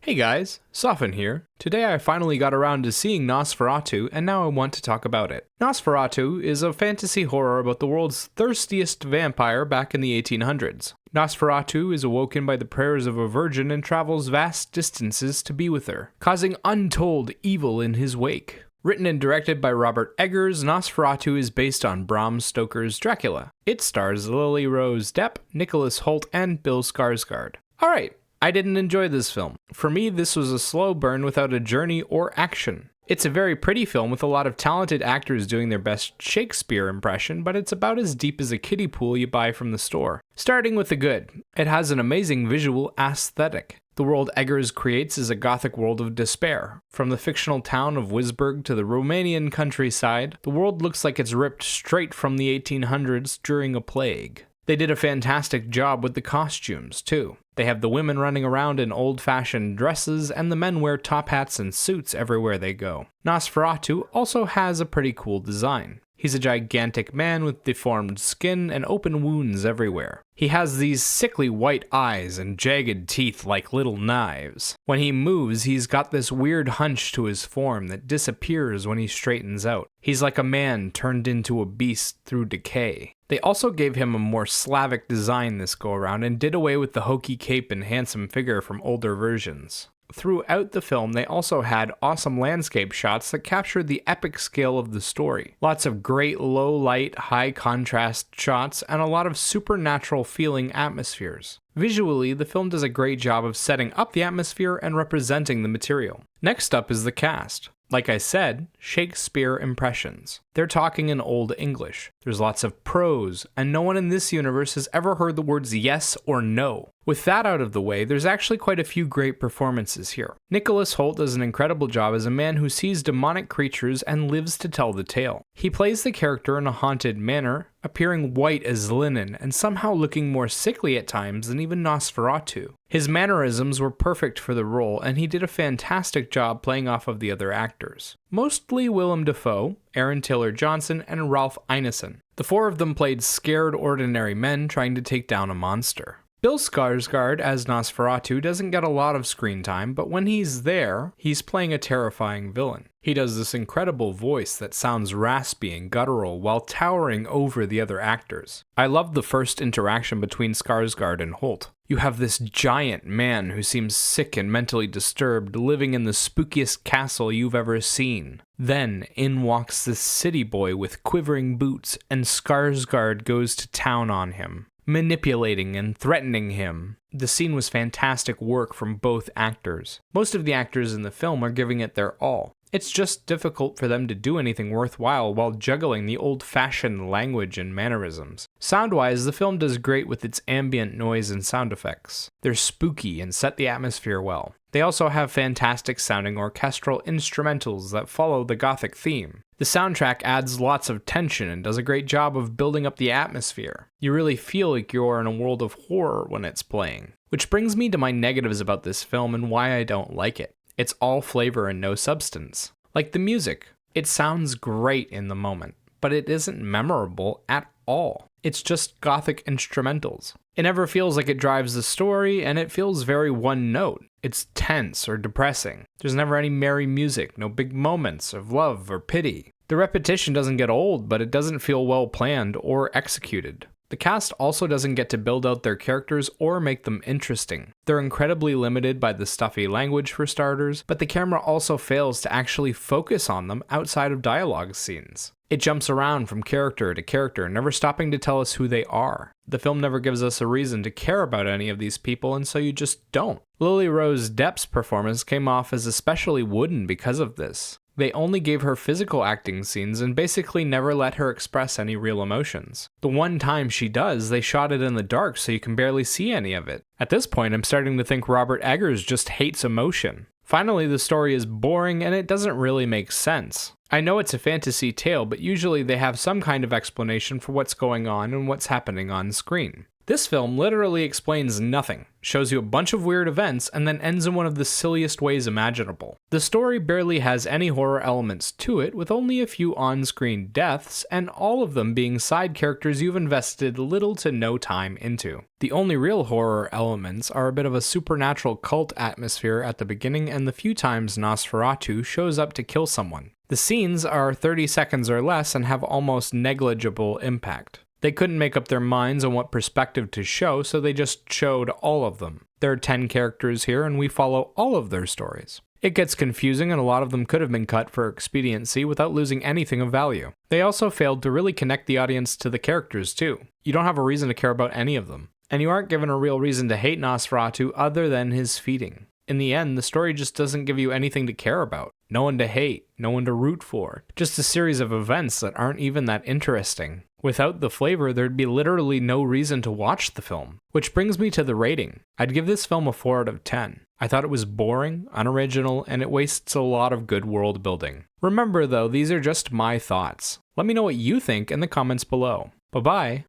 Hey guys, Sofin here. Today I finally got around to seeing Nosferatu, and now I want to talk about it. Nosferatu is a fantasy horror about the world's thirstiest vampire back in the 1800s. Nosferatu is awoken by the prayers of a virgin and travels vast distances to be with her, causing untold evil in his wake. Written and directed by Robert Eggers, Nosferatu is based on Bram Stoker's Dracula. It stars Lily Rose Depp, Nicholas Hoult, and Bill Skarsgård. Alright. I didn't enjoy this film. For me, this was a slow burn without a journey or action. It's a very pretty film with a lot of talented actors doing their best Shakespeare impression, but it's about as deep as a kiddie pool you buy from the store. Starting with the good, it has an amazing visual aesthetic. The world Eggers creates is a gothic world of despair. From the fictional town of Wisburg to the Romanian countryside, the world looks like it's ripped straight from the 1800s during a plague. They did a fantastic job with the costumes, too. They have the women running around in old-fashioned dresses, and the men wear top hats and suits everywhere they go. Nosferatu also has a pretty cool design. He's a gigantic man with deformed skin and open wounds everywhere. He has these sickly white eyes and jagged teeth like little knives. When he moves, he's got this weird hunch to his form that disappears when he straightens out. He's like a man turned into a beast through decay. They also gave him a more Slavic design this go-around and did away with the hokey cape and handsome figure from older versions. Throughout the film, they also had awesome landscape shots that captured the epic scale of the story. Lots of great low-light, high-contrast shots, and a lot of supernatural feeling atmospheres. Visually, the film does a great job of setting up the atmosphere and representing the material. Next up is the cast. Like I said, Shakespeare impressions. They're talking in Old English. There's lots of prose, and no one in this universe has ever heard the words yes or no. With that out of the way, there's actually quite a few great performances here. Nicholas Hoult does an incredible job as a man who sees demonic creatures and lives to tell the tale. He plays the character in a haunted manner, appearing white as linen and somehow looking more sickly at times than even Nosferatu. His mannerisms were perfect for the role, and he did a fantastic job playing off of the other actors. Mostly Willem Dafoe, Aaron Taylor Johnson, and Ralph Ineson. The four of them played scared ordinary men trying to take down a monster. Bill Skarsgård as Nosferatu doesn't get a lot of screen time, but when he's there, he's playing a terrifying villain. He does this incredible voice that sounds raspy and guttural while towering over the other actors. I love the first interaction between Skarsgård and Hoult. You have this giant man who seems sick and mentally disturbed, living in the spookiest castle you've ever seen. Then, in walks this city boy with quivering boots, and Skarsgård goes to town on him, manipulating and threatening him. The scene was fantastic work from both actors. Most of the actors in the film are giving it their all. It's just difficult for them to do anything worthwhile while juggling the old-fashioned language and mannerisms. Sound-wise, the film does great with its ambient noise and sound effects. They're spooky and set the atmosphere well. They also have fantastic-sounding orchestral instrumentals that follow the gothic theme. The soundtrack adds lots of tension and does a great job of building up the atmosphere. You really feel like you're in a world of horror when it's playing. Which brings me to my negatives about this film and why I don't like it. It's all flavor and no substance. Like the music, it sounds great in the moment, but it isn't memorable at all. It's just gothic instrumentals. It never feels like it drives the story, and it feels very one note. It's tense or depressing. There's never any merry music, no big moments of love or pity. The repetition doesn't get old, but it doesn't feel well planned or executed. The cast also doesn't get to build out their characters or make them interesting. They're incredibly limited by the stuffy language for starters, but the camera also fails to actually focus on them outside of dialogue scenes. It jumps around from character to character, never stopping to tell us who they are. The film never gives us a reason to care about any of these people, and so you just don't. Lily Rose Depp's performance came off as especially wooden because of this. They only gave her physical acting scenes and basically never let her express any real emotions. The one time she does, they shot it in the dark so you can barely see any of it. At this point, I'm starting to think Robert Eggers just hates emotion. Finally, the story is boring and it doesn't really make sense. I know it's a fantasy tale, but usually they have some kind of explanation for what's going on and what's happening on screen. This film literally explains nothing, shows you a bunch of weird events, and then ends in one of the silliest ways imaginable. The story barely has any horror elements to it, with only a few on-screen deaths, and all of them being side characters you've invested little to no time into. The only real horror elements are a bit of a supernatural cult atmosphere at the beginning and the few times Nosferatu shows up to kill someone. The scenes are 30 seconds or less and have almost negligible impact. They couldn't make up their minds on what perspective to show, so they just showed all of them. There are 10 characters here, and we follow all of their stories. It gets confusing, and a lot of them could have been cut for expediency without losing anything of value. They also failed to really connect the audience to the characters, too. You don't have a reason to care about any of them. And you aren't given a real reason to hate Nosferatu other than his feeding. In the end, the story just doesn't give you anything to care about. No one to hate, no one to root for. Just a series of events that aren't even that interesting. Without the flavor, there'd be literally no reason to watch the film. Which brings me to the rating. I'd give this film a 4 out of 10. I thought it was boring, unoriginal, and it wastes a lot of good world building. Remember though, these are just my thoughts. Let me know what you think in the comments below. Bye-bye.